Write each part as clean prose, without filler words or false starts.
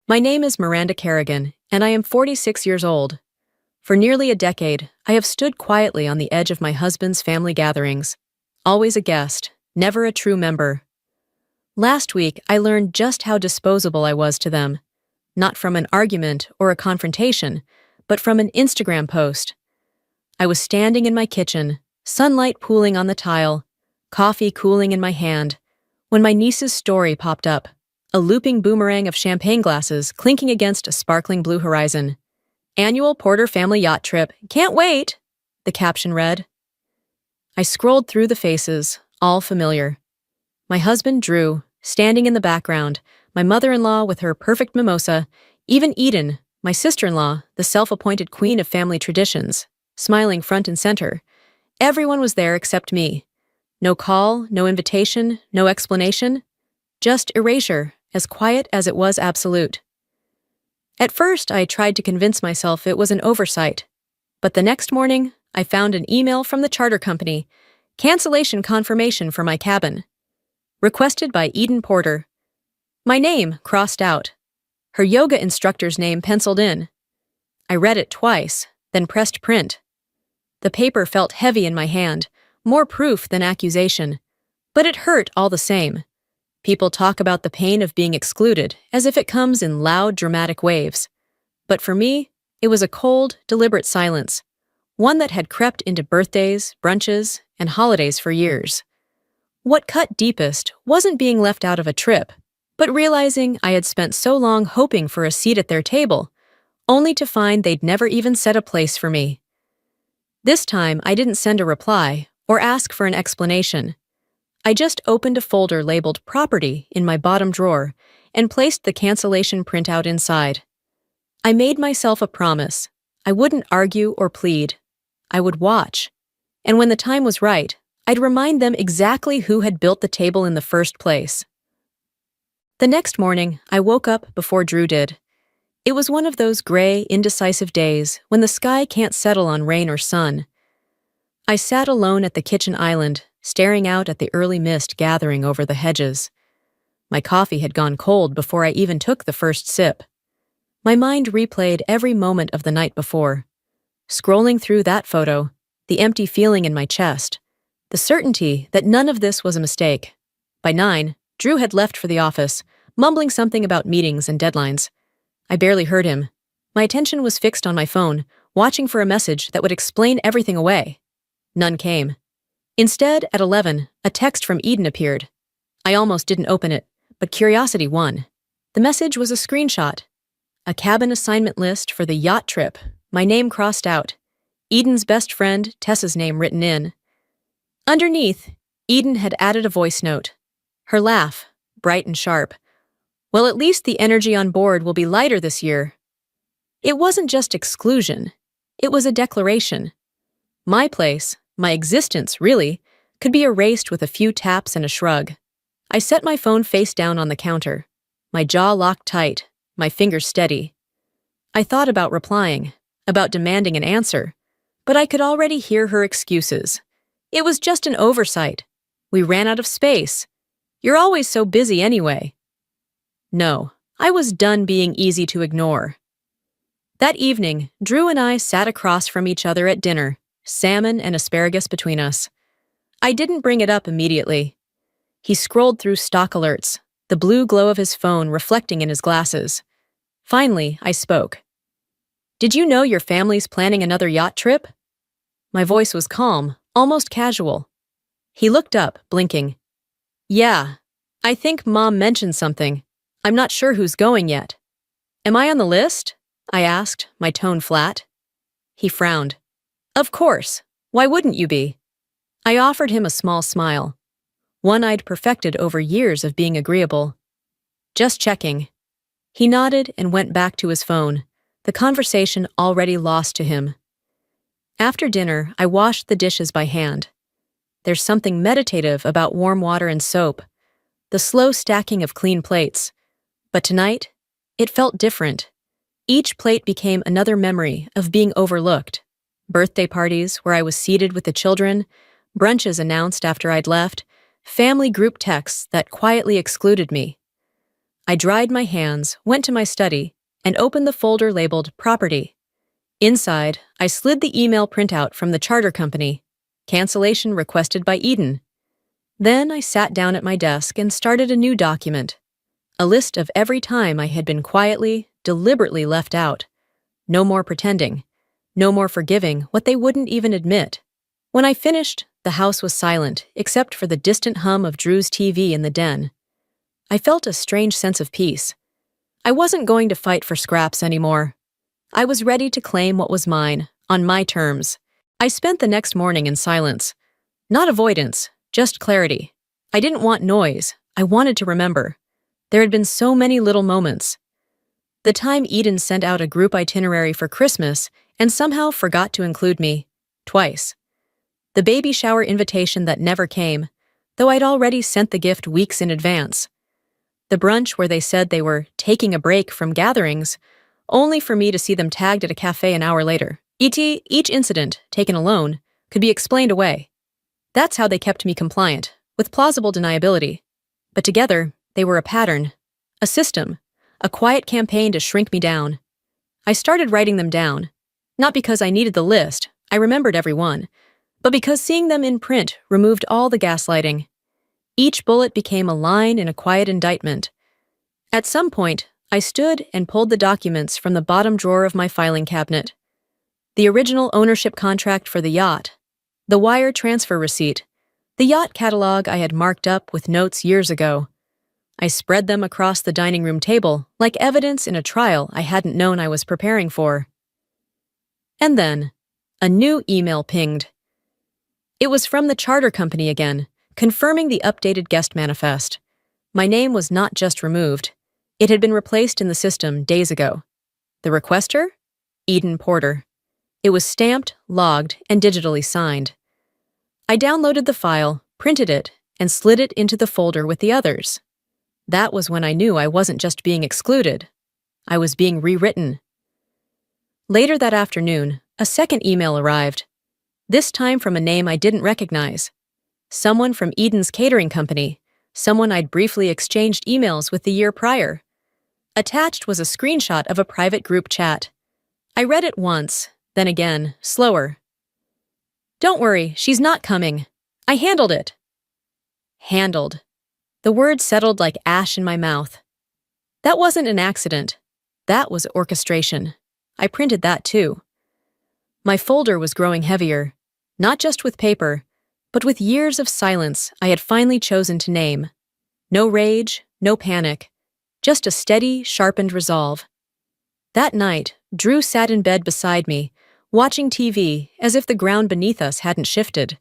My name is Miranda Kerrigan, and I am 46 years old. For nearly a decade, I have stood quietly on the edge of my husband's family gatherings, always a guest, never a true member. Last week, I learned just how disposable I was to them, not from an argument or a confrontation, but from an Instagram post. I was standing in my kitchen, sunlight pooling on the tile, coffee cooling in my hand, when my niece's story popped up, a looping boomerang of champagne glasses clinking against a sparkling blue horizon. "Annual Porter family yacht trip. Can't wait," the caption read. I scrolled through the faces, all familiar. My husband, Drew, standing in the background, my mother-in-law with her perfect mimosa, even Eden, my sister-in-law, the self-appointed queen of family traditions, smiling front and center. Everyone was there except me. No call, no invitation, no explanation. Just erasure, as quiet as it was absolute. At first, I tried to convince myself it was an oversight. But the next morning, I found an email from the charter company, cancellation confirmation for my cabin. Requested by Eden Porter. My name crossed out. Her yoga instructor's name penciled in. I read it twice, then pressed print. The paper felt heavy in my hand, more proof than accusation. But it hurt all the same. People talk about the pain of being excluded as if it comes in loud, dramatic waves. But for me, it was a cold, deliberate silence, one that had crept into birthdays, brunches, and holidays for years. What cut deepest wasn't being left out of a trip, but realizing I had spent so long hoping for a seat at their table, only to find they'd never even set a place for me. This time, I didn't send a reply or ask for an explanation. I just opened a folder labeled Property in my bottom drawer and placed the cancellation printout inside. I made myself a promise. I wouldn't argue or plead. I would watch. And when the time was right, I'd remind them exactly who had built the table in the first place. The next morning, I woke up before Drew did. It was one of those gray, indecisive days when the sky can't settle on rain or sun. I sat alone at the kitchen island, staring out at the early mist gathering over the hedges. My coffee had gone cold before I even took the first sip. My mind replayed every moment of the night before. Scrolling through that photo, the empty feeling in my chest, the certainty that none of this was a mistake. By 9, Drew had left for the office, mumbling something about meetings and deadlines. I barely heard him. My attention was fixed on my phone, watching for a message that would explain everything away. None came. Instead, at 11, a text from Eden appeared. I almost didn't open it, but curiosity won. The message was a screenshot. A cabin assignment list for the yacht trip, my name crossed out. Eden's best friend, Tessa's name written in. Underneath, Eden had added a voice note. Her laugh, bright and sharp. Well, at least the energy on board will be lighter this year. It wasn't just exclusion. It was a declaration. My place, my existence, really, could be erased with a few taps and a shrug. I set my phone face down on the counter, my jaw locked tight, my fingers steady. I thought about replying, about demanding an answer, but I could already hear her excuses. It was just an oversight. We ran out of space. You're always so busy anyway. No, I was done being easy to ignore. That evening, Drew and I sat across from each other at dinner, salmon and asparagus between us. I didn't bring it up immediately. He scrolled through stock alerts, the blue glow of his phone reflecting in his glasses. Finally, I spoke. "Did you know your family's planning another yacht trip?" My voice was calm, almost casual. He looked up, blinking. "Yeah, I think Mom mentioned something. I'm not sure who's going yet." "Am I on the list?" I asked, my tone flat. He frowned. "Of course. Why wouldn't you be?" I offered him a small smile, one I'd perfected over years of being agreeable. "Just checking." He nodded and went back to his phone, the conversation already lost to him. After dinner, I washed the dishes by hand. There's something meditative about warm water and soap, the slow stacking of clean plates. But tonight, it felt different. Each plate became another memory of being overlooked. Birthday parties where I was seated with the children, brunches announced after I'd left, family group texts that quietly excluded me. I dried my hands, went to my study, and opened the folder labeled Property. Inside, I slid the email printout from the charter company. Cancellation requested by Eden. Then I sat down at my desk and started a new document. A list of every time I had been quietly, deliberately left out. No more pretending. No more forgiving what they wouldn't even admit. When I finished, the house was silent, except for the distant hum of Drew's TV in the den. I felt a strange sense of peace. I wasn't going to fight for scraps anymore. I was ready to claim what was mine, on my terms. I spent the next morning in silence. Not avoidance, just clarity. I didn't want noise. I wanted to remember. There had been so many little moments. The time Eden sent out a group itinerary for Christmas and somehow forgot to include me. Twice. The baby shower invitation that never came, though I'd already sent the gift weeks in advance. The brunch where they said they were taking a break from gatherings, only for me to see them tagged at a cafe an hour later. Each incident, taken alone, could be explained away. That's how they kept me compliant, with plausible deniability. But together, they were a pattern, a system, a quiet campaign to shrink me down. I started writing them down, not because I needed the list, I remembered every one, but because seeing them in print removed all the gaslighting. Each bullet became a line in a quiet indictment. At some point, I stood and pulled the documents from the bottom drawer of my filing cabinet. The original ownership contract for the yacht, the wire transfer receipt, the yacht catalog I had marked up with notes years ago. I spread them across the dining room table like evidence in a trial I hadn't known I was preparing for. And then, a new email pinged. It was from the charter company again, confirming the updated guest manifest. My name was not just removed. It had been replaced in the system days ago. The requester? Eden Porter. It was stamped, logged, and digitally signed. I downloaded the file, printed it, and slid it into the folder with the others. That was when I knew I wasn't just being excluded. I was being rewritten. Later that afternoon, a second email arrived, this time from a name I didn't recognize. Someone from Eden's catering company, someone I'd briefly exchanged emails with the year prior. Attached was a screenshot of a private group chat. I read it once, then again, slower. "Don't worry, she's not coming. I handled it." Handled. The word settled like ash in my mouth. That wasn't an accident. That was orchestration. I printed that too. My folder was growing heavier, not just with paper, but with years of silence I had finally chosen to name. No rage, no panic, just a steady, sharpened resolve. That night, Drew sat in bed beside me, watching TV as if the ground beneath us hadn't shifted.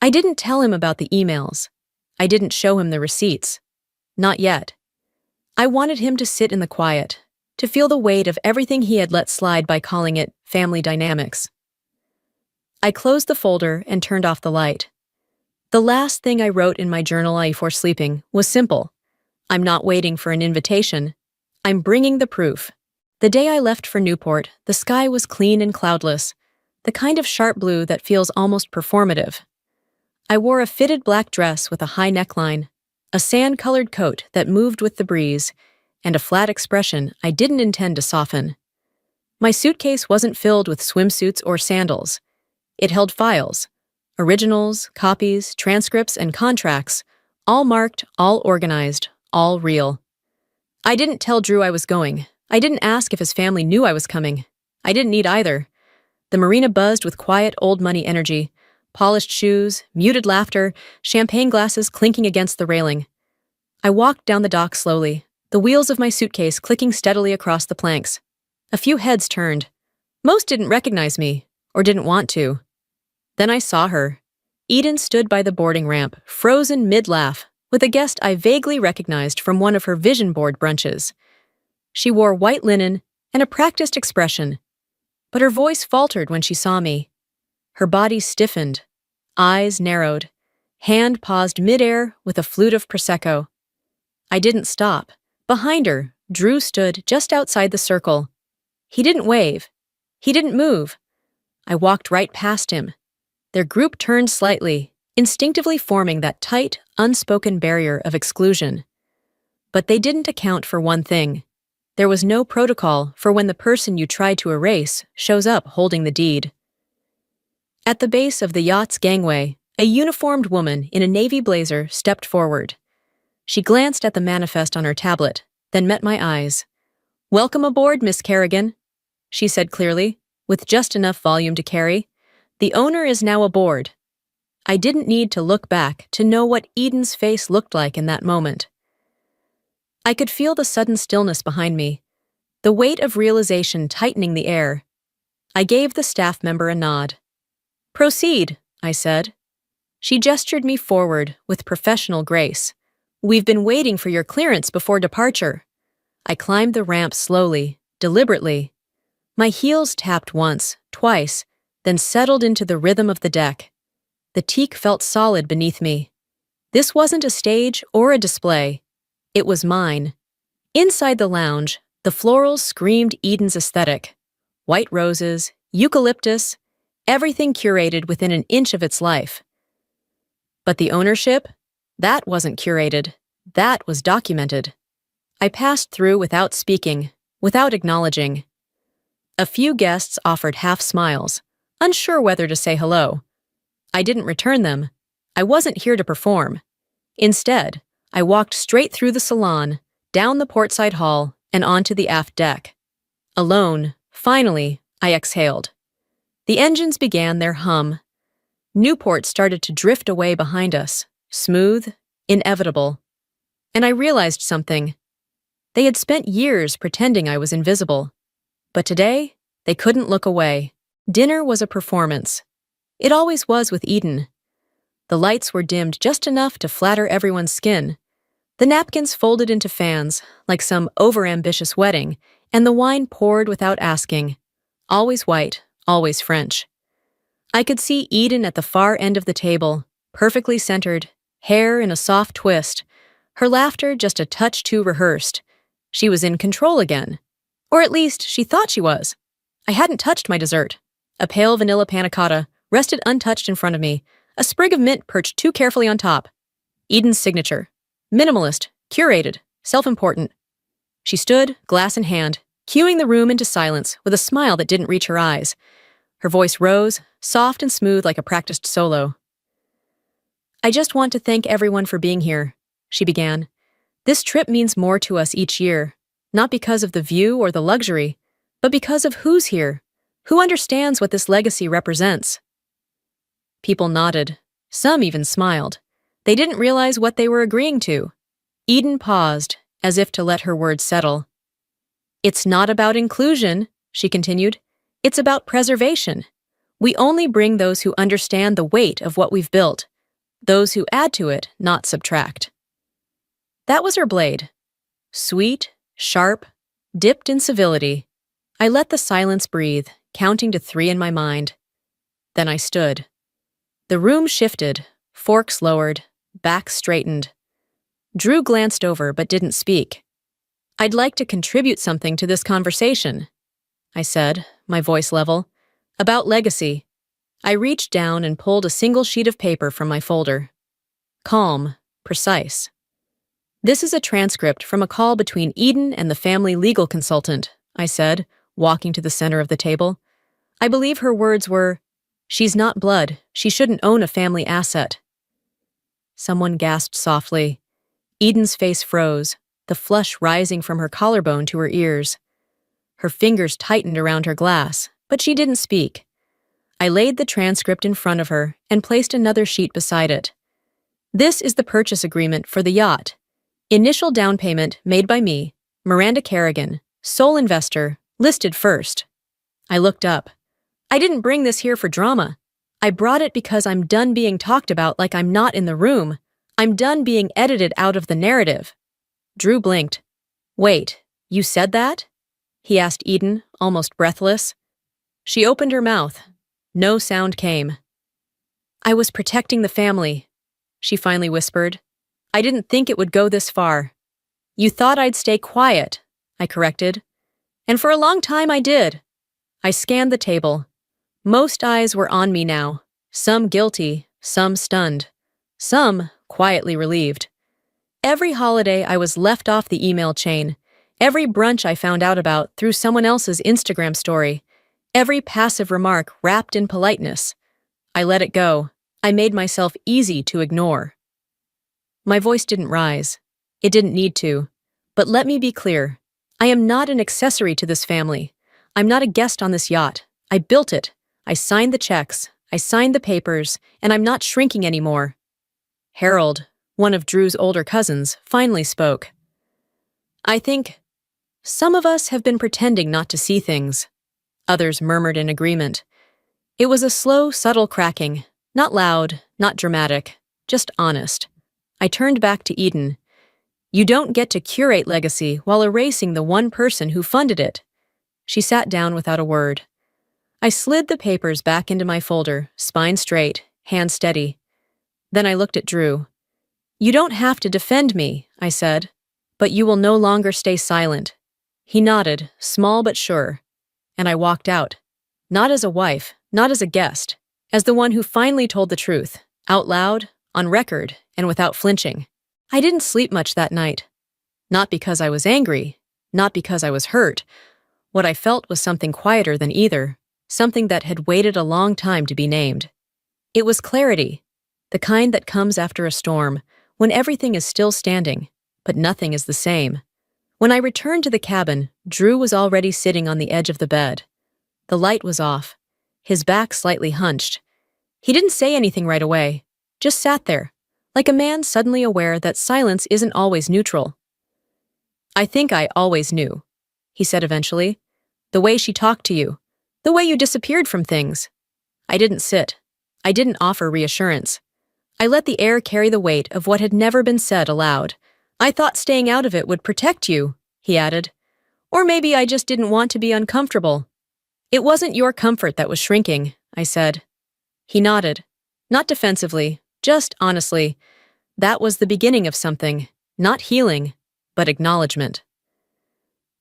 I didn't tell him about the emails. I didn't show him the receipts. Not yet. I wanted him to sit in the quiet, to feel the weight of everything he had let slide by calling it family dynamics. I closed the folder and turned off the light. The last thing I wrote in my journal before sleeping was simple. I'm not waiting for an invitation. I'm bringing the proof. The day I left for Newport, the sky was clean and cloudless, the kind of sharp blue that feels almost performative. I wore a fitted black dress with a high neckline, a sand-colored coat that moved with the breeze, and a flat expression I didn't intend to soften. My suitcase wasn't filled with swimsuits or sandals. It held files, originals, copies, transcripts, and contracts, all marked, all organized, all real. I didn't tell Drew I was going. I didn't ask if his family knew I was coming. I didn't need either. The marina buzzed with quiet, old-money energy, polished shoes, muted laughter, champagne glasses clinking against the railing. I walked down the dock slowly, the wheels of my suitcase clicking steadily across the planks. A few heads turned. Most didn't recognize me, or didn't want to. Then I saw her. Eden stood by the boarding ramp, frozen mid-laugh, with a guest I vaguely recognized from one of her vision board brunches. She wore white linen and a practiced expression, but her voice faltered when she saw me. Her body stiffened, eyes narrowed, hand paused midair with a flute of Prosecco. I didn't stop. Behind her, Drew stood just outside the circle. He didn't wave. He didn't move. I walked right past him. Their group turned slightly, instinctively forming that tight, unspoken barrier of exclusion. But they didn't account for one thing. There was no protocol for when the person you tried to erase shows up holding the deed. At the base of the yacht's gangway, a uniformed woman in a navy blazer stepped forward. She glanced at the manifest on her tablet, then met my eyes. "Welcome aboard, Miss Kerrigan," she said clearly, with just enough volume to carry. "The owner is now aboard." I didn't need to look back to know what Eden's face looked like in that moment. I could feel the sudden stillness behind me, the weight of realization tightening the air. I gave the staff member a nod. "Proceed," I said. She gestured me forward with professional grace. "We've been waiting for your clearance before departure." I climbed the ramp slowly, deliberately. My heels tapped once, twice, then settled into the rhythm of the deck. The teak felt solid beneath me. This wasn't a stage or a display. It was mine. Inside the lounge, the florals screamed Eden's aesthetic. White roses, eucalyptus, everything curated within an inch of its life. But the ownership? That wasn't curated. That was documented. I passed through without speaking, without acknowledging. A few guests offered half smiles, unsure whether to say hello. I didn't return them. I wasn't here to perform. Instead, I walked straight through the salon, down the portside hall, and onto the aft deck. Alone, finally, I exhaled. The engines began their hum. Newport started to drift away behind us, smooth, inevitable. And I realized something. They had spent years pretending I was invisible. But today, they couldn't look away. Dinner was a performance. It always was with Eden. The lights were dimmed just enough to flatter everyone's skin. The napkins folded into fans, like some overambitious wedding, and the wine poured without asking. Always white, always French. I could see Eden at the far end of the table, perfectly centered, hair in a soft twist, her laughter just a touch too rehearsed. She was in control again. Or at least, she thought she was. I hadn't touched my dessert. A pale vanilla panna cotta rested untouched in front of me, a sprig of mint perched too carefully on top. Eden's signature. Minimalist, curated, self-important. She stood, glass in hand, cueing the room into silence with a smile that didn't reach her eyes. Her voice rose, soft and smooth like a practiced solo. "I just want to thank everyone for being here," she began. "This trip means more to us each year, not because of the view or the luxury, but because of who's here, who understands what this legacy represents." People nodded. Some even smiled. They didn't realize what they were agreeing to. Eden paused, as if to let her words settle. "It's not about inclusion," she continued. "It's about preservation. We only bring those who understand the weight of what we've built, those who add to it, not subtract." That was her blade. Sweet, sharp, dipped in civility. I let the silence breathe, counting to 3 in my mind. Then I stood. The room shifted, forks lowered, backs straightened. Drew glanced over but didn't speak. "I'd like to contribute something to this conversation," I said, my voice level. "About legacy." I reached down and pulled a single sheet of paper from my folder. Calm, precise. "This is a transcript from a call between Eden and the family legal consultant," I said, walking to the center of the table. "I believe her words were, 'She's not blood. She shouldn't own a family asset.'" Someone gasped softly. Eden's face froze, the flush rising from her collarbone to her ears. Her fingers tightened around her glass, but she didn't speak. I laid the transcript in front of her and placed another sheet beside it. "This is the purchase agreement for the yacht. Initial down payment made by me, Miranda Kerrigan, sole investor, listed first." I looked up. "I didn't bring this here for drama. I brought it because I'm done being talked about like I'm not in the room. I'm done being edited out of the narrative." Drew blinked. "Wait, you said that?" he asked Eden, almost breathless. She opened her mouth. No sound came. "I was protecting the family," she finally whispered. "I didn't think it would go this far." "You thought I'd stay quiet," I corrected. "And for a long time I did." I scanned the table. Most eyes were on me now, some guilty, some stunned, some quietly relieved. Every holiday I was left off the email chain. Every brunch I found out about through someone else's Instagram story. Every passive remark wrapped in politeness. I let it go. I made myself easy to ignore. My voice didn't rise. It didn't need to. But let me be clear. I am not an accessory to this family. I'm not a guest on this yacht. I built it. I signed the checks. I signed the papers, and I'm not shrinking anymore. Harold, one of Drew's older cousins, finally spoke. I think some of us have been pretending not to see things. Others murmured in agreement. It was a slow, subtle cracking, not loud, not dramatic, just honest. I turned back to Eden. You don't get to curate legacy while erasing the one person who funded it. She sat down without a word. I slid the papers back into my folder, spine straight, hand steady. Then I looked at Drew. You don't have to defend me, I said, but you will no longer stay silent. He nodded, small but sure, and I walked out. Not as a wife, not as a guest, as the one who finally told the truth, out loud, on record, and without flinching. I didn't sleep much that night. Not because I was angry, not because I was hurt. What I felt was something quieter than either, something that had waited a long time to be named. It was clarity, the kind that comes after a storm, when everything is still standing, but nothing is the same. When I returned to the cabin, Drew was already sitting on the edge of the bed. The light was off, his back slightly hunched. He didn't say anything right away, just sat there, like a man suddenly aware that silence isn't always neutral. I think I always knew, he said eventually. The way she talked to you, the way you disappeared from things. I didn't sit. I didn't offer reassurance. I let the air carry the weight of what had never been said aloud. I thought staying out of it would protect you, he added. Or maybe I just didn't want to be uncomfortable. It wasn't your comfort that was shrinking, I said. He nodded, not defensively, just honestly. That was the beginning of something, not healing, but acknowledgement.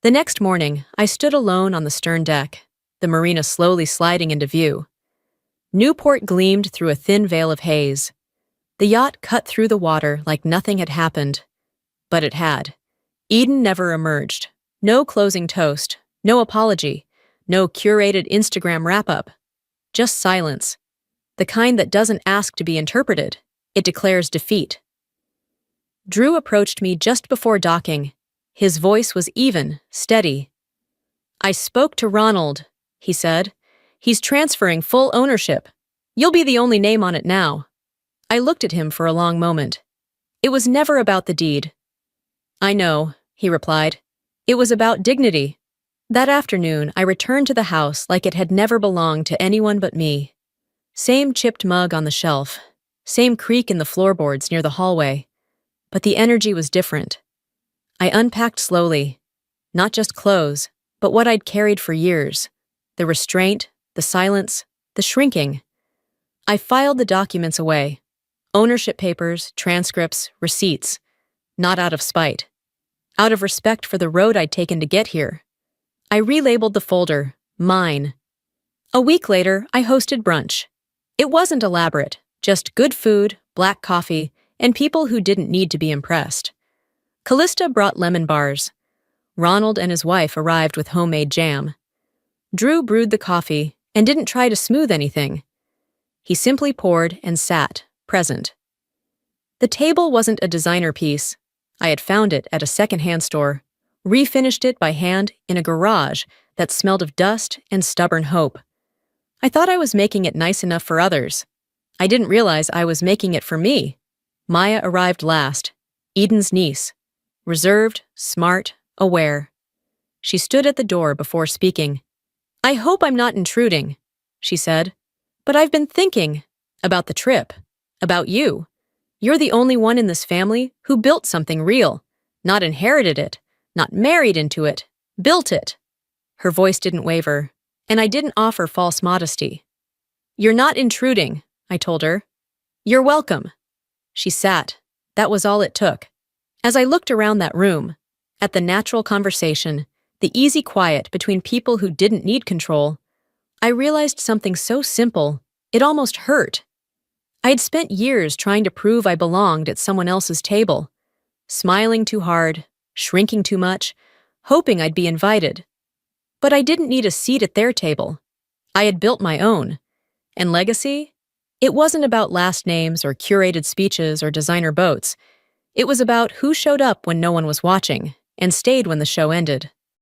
The next morning, I stood alone on the stern deck, the marina slowly sliding into view. Newport gleamed through a thin veil of haze. The yacht cut through the water like nothing had happened. But it had. Eden never emerged. No closing toast, no apology, no curated Instagram wrap-up. Just silence. The kind that doesn't ask to be interpreted. It declares defeat. Drew approached me just before docking. His voice was even, steady. I spoke to Ronald, he said. He's transferring full ownership. You'll be the only name on it now. I looked at him for a long moment. It was never about the deed. I know, he replied. It was about dignity. That afternoon, I returned to the house like it had never belonged to anyone but me. Same chipped mug on the shelf, same creak in the floorboards near the hallway. But the energy was different. I unpacked slowly. Not just clothes, but what I'd carried for years. The restraint, the silence, the shrinking. I filed the documents away. Ownership papers, transcripts, receipts. Not out of spite. Out of respect for the road I'd taken to get here. I relabeled the folder, Mine. A week later, I hosted brunch. It wasn't elaborate, just good food, black coffee, and people who didn't need to be impressed. Callista brought lemon bars. Ronald and his wife arrived with homemade jam. Drew brewed the coffee and didn't try to smooth anything. He simply poured and sat, present. The table wasn't a designer piece. I had found it at a second-hand store, refinished it by hand in a garage that smelled of dust and stubborn hope. I thought I was making it nice enough for others. I didn't realize I was making it for me. Maya arrived last, Eden's niece. Reserved, smart, aware. She stood at the door before speaking. I hope I'm not intruding, she said. But I've been thinking about the trip, about you. You're the only one in this family who built something real, not inherited it, not married into it, built it. Her voice didn't waver, and I didn't offer false modesty. You're not intruding, I told her. You're welcome. She sat. That was all it took. As I looked around that room, at the natural conversation, the easy quiet between people who didn't need control, I realized something so simple, it almost hurt. I had spent years trying to prove I belonged at someone else's table. smiling too hard, shrinking too much, hoping I'd be invited. But I didn't need a seat at their table. I had built my own. And legacy? It wasn't about last names or curated speeches or designer boats. It was about who showed up when no one was watching and stayed when the show ended.